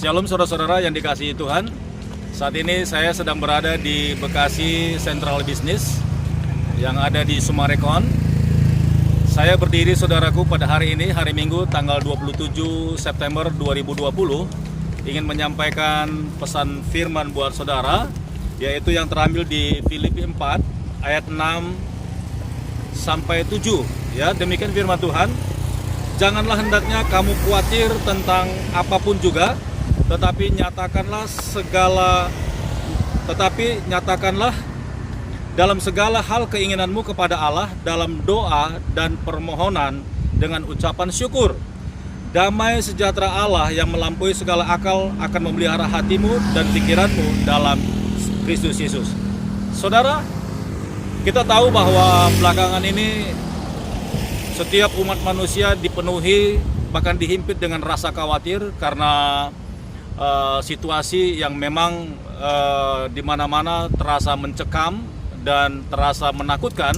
Shalom saudara-saudara yang dikasihi Tuhan. Saat ini saya sedang berada di Bekasi Central Business yang ada di Sumarekon. Saya berdiri saudaraku pada hari ini, hari Minggu tanggal 27 September 2020, ingin menyampaikan pesan firman buat saudara, yaitu yang terambil di Filipi 4 ayat 6 sampai 7. Ya, demikian firman Tuhan. Janganlah hendaknya kamu khawatir tentang apapun juga, tetapi nyatakanlah dalam segala hal keinginanmu kepada Allah dalam doa dan permohonan dengan ucapan syukur. Damai sejahtera Allah yang melampaui segala akal akan memelihara hatimu dan pikiranmu dalam Kristus Yesus. Saudara, kita tahu bahwa belakangan ini setiap umat manusia dipenuhi, bahkan dihimpit dengan rasa khawatir karena situasi yang memang di mana-mana terasa mencekam dan terasa menakutkan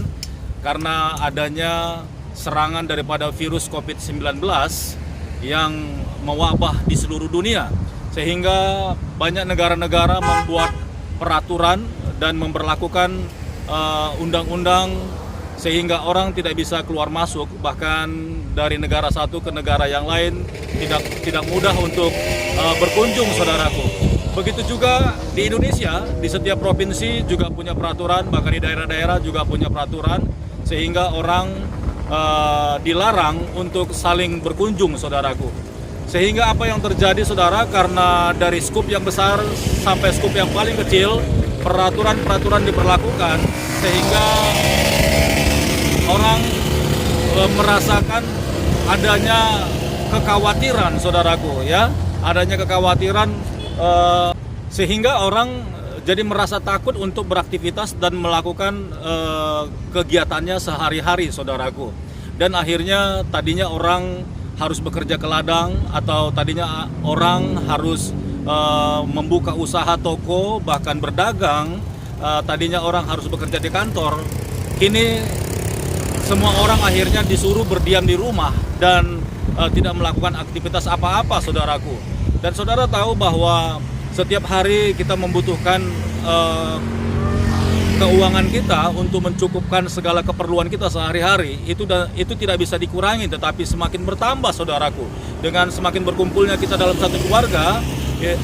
karena adanya serangan daripada virus COVID-19 yang mewabah di seluruh dunia, sehingga banyak negara-negara membuat peraturan dan memberlakukan undang-undang sehingga orang tidak bisa keluar masuk, bahkan dari negara satu ke negara yang lain tidak mudah untuk berkunjung, saudaraku. Begitu juga di Indonesia, di setiap provinsi juga punya peraturan, bahkan di daerah-daerah juga punya peraturan, sehingga orang dilarang untuk saling berkunjung, saudaraku. Sehingga apa yang terjadi, saudara, karena dari skup yang besar sampai skup yang paling kecil, peraturan-peraturan diberlakukan, sehingga orang merasakan adanya kekhawatiran, saudaraku, ya, adanya kekhawatiran sehingga orang jadi merasa takut untuk beraktivitas dan melakukan kegiatannya sehari-hari, saudaraku. Dan akhirnya tadinya orang harus bekerja ke ladang, atau tadinya orang harus membuka usaha toko, bahkan berdagang, tadinya orang harus bekerja di kantor. Kini semua orang akhirnya disuruh berdiam di rumah dan tidak melakukan aktivitas apa-apa, saudaraku. Dan saudara tahu bahwa setiap hari kita membutuhkan keuangan kita untuk mencukupkan segala keperluan kita sehari-hari. Itu tidak bisa dikurangi, tetapi semakin bertambah, saudaraku. Dengan semakin berkumpulnya kita dalam satu keluarga,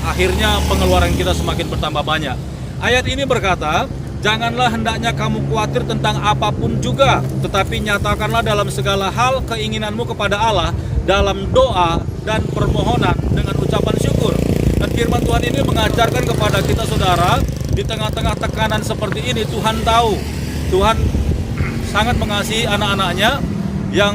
akhirnya pengeluaran kita semakin bertambah banyak. Ayat ini berkata, janganlah hendaknya kamu khawatir tentang apapun juga, tetapi nyatakanlah dalam segala hal keinginanmu kepada Allah dalam doa dan permohonan dengan ucapan syukur. Dan firman Tuhan ini mengajarkan kepada kita, saudara, di tengah-tengah tekanan seperti ini, Tuhan tahu, Tuhan sangat mengasihi anak-anaknya yang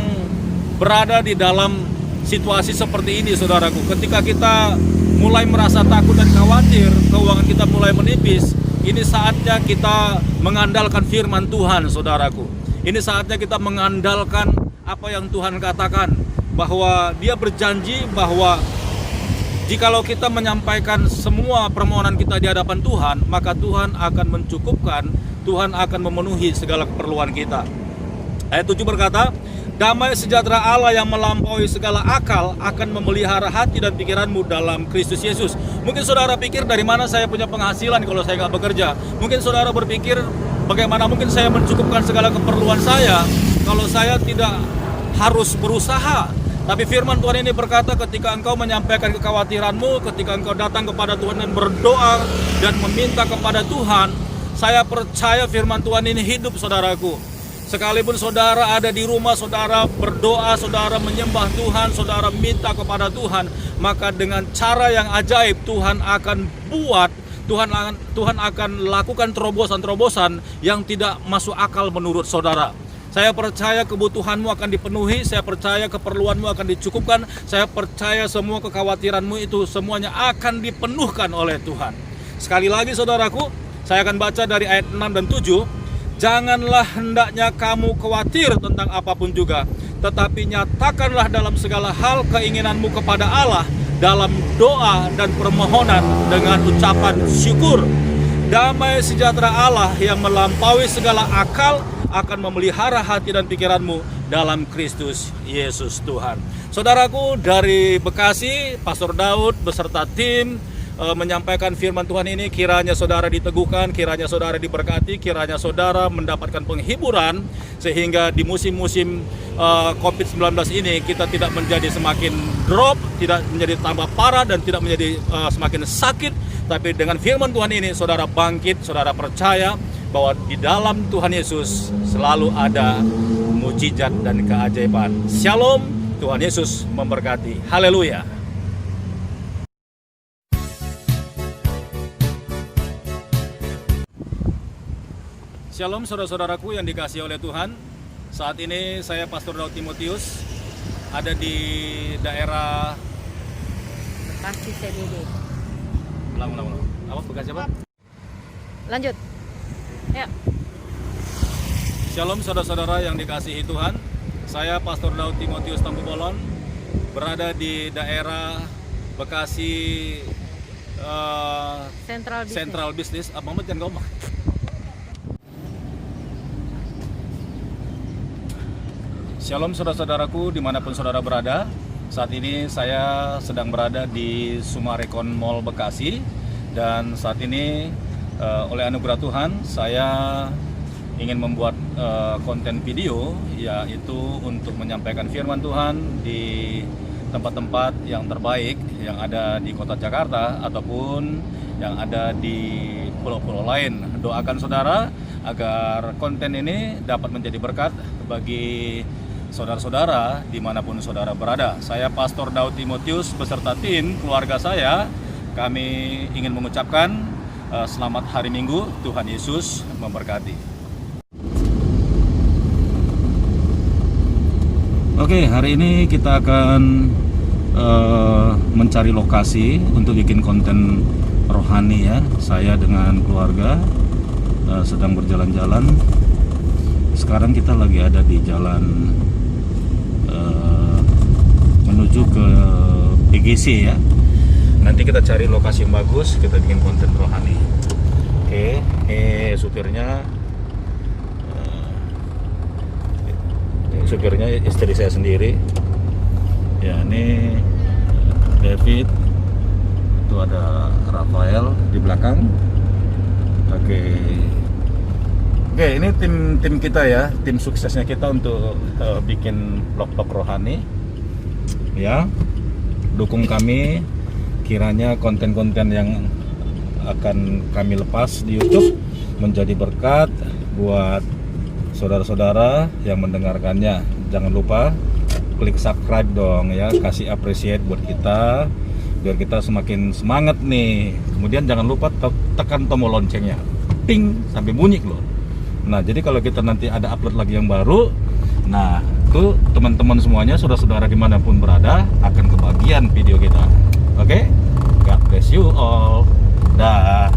berada di dalam situasi seperti ini, saudaraku. Ketika kita mulai merasa takut dan khawatir, keuangan kita mulai menipis, ini saatnya kita mengandalkan firman Tuhan, saudaraku. Ini saatnya kita mengandalkan apa yang Tuhan katakan, bahwa Dia berjanji bahwa jikalau kita menyampaikan semua permohonan kita di hadapan Tuhan, maka Tuhan akan mencukupkan, Tuhan akan memenuhi segala keperluan kita. Ayat 7 berkata, damai sejahtera Allah yang melampaui segala akal akan memelihara hati dan pikiranmu dalam Kristus Yesus. Mungkin saudara pikir, dari mana saya punya penghasilan kalau saya nggak bekerja? Mungkin saudara berpikir, bagaimana mungkin saya mencukupkan segala keperluan saya kalau saya tidak harus berusaha? Tapi firman Tuhan ini berkata, ketika engkau menyampaikan kekhawatiranmu, ketika engkau datang kepada Tuhan dan berdoa dan meminta kepada Tuhan, saya percaya firman Tuhan ini hidup, saudaraku. Sekalipun saudara ada di rumah, saudara berdoa, saudara menyembah Tuhan, saudara minta kepada Tuhan, maka dengan cara yang ajaib Tuhan akan buat, Tuhan akan lakukan terobosan-terobosan yang tidak masuk akal menurut saudara. Saya percaya kebutuhanmu akan dipenuhi, saya percaya keperluanmu akan dicukupkan, saya percaya semua kekhawatiranmu itu semuanya akan dipenuhkan oleh Tuhan. Sekali lagi, saudaraku, saya akan baca dari ayat 6 dan 7. Janganlah hendaknya kamu khawatir tentang apapun juga, tetapi nyatakanlah dalam segala hal keinginanmu kepada Allah dalam doa dan permohonan dengan ucapan syukur. Damai sejahtera Allah yang melampaui segala akal akan memelihara hati dan pikiranmu dalam Kristus Yesus Tuhan. Saudaraku, dari Bekasi, Pastor Daud beserta tim menyampaikan firman Tuhan ini. Kiranya saudara diteguhkan, kiranya saudara diberkati, kiranya saudara mendapatkan penghiburan, sehingga di musim-musim COVID-19 ini kita tidak menjadi semakin drop, tidak menjadi tambah parah, dan tidak menjadi semakin sakit. Tapi dengan firman Tuhan ini saudara bangkit, saudara percaya bahwa di dalam Tuhan Yesus selalu ada mujizat dan keajaiban. Shalom, Tuhan Yesus memberkati. Haleluya. Shalom saudara-saudaraku yang dikasihi oleh Tuhan. Saat ini saya Pastor Daud Timotius ada di daerah Bekasi CBD. Ulang. Apa Bekasi apa? Lanjut. Ya. Shalom saudara-saudara yang dikasihi Tuhan. Saya Pastor Daud Timotius Tambu Bolon berada di daerah Bekasi Central Business. Abang Muhammad jangan ngomong. Shalom saudara-saudaraku dimanapun saudara berada. Saat ini saya sedang berada di Sumarekon Mall Bekasi. Dan saat ini oleh anugerah Tuhan saya ingin membuat konten video, yaitu untuk menyampaikan firman Tuhan di tempat-tempat yang terbaik yang ada di kota Jakarta ataupun yang ada di pulau-pulau lain. Doakan saudara agar konten ini dapat menjadi berkat bagi saudara-saudara dimanapun saudara berada. Saya Pastor Daud Timotius beserta tim keluarga saya, kami ingin mengucapkan selamat hari Minggu. Tuhan Yesus memberkati. Oke, hari ini kita akan mencari lokasi untuk bikin konten rohani ya. Saya dengan keluarga sedang berjalan-jalan. Sekarang kita lagi ada di jalan menuju ke PGC ya. Nanti kita cari lokasi yang bagus, kita bikin konten rohani. Oke, supirnya istri saya sendiri. Ya, ini David. Itu ada Rafael di belakang. Oke, ini tim kita ya, tim suksesnya kita untuk bikin vlog-vlog rohani. Ya, dukung kami. Kiranya konten-konten yang akan kami lepas di YouTube menjadi berkat buat saudara-saudara yang mendengarkannya. Jangan lupa klik subscribe dong ya, kasih appreciate buat kita biar kita semakin semangat nih. Kemudian jangan lupa tekan tombol loncengnya, ping sampai bunyi loh. Nah, jadi kalau kita nanti ada upload lagi yang baru, nah itu teman-teman semuanya, saudara-saudara dimanapun berada akan kebagian video kita. Oke? God bless you all. Dah.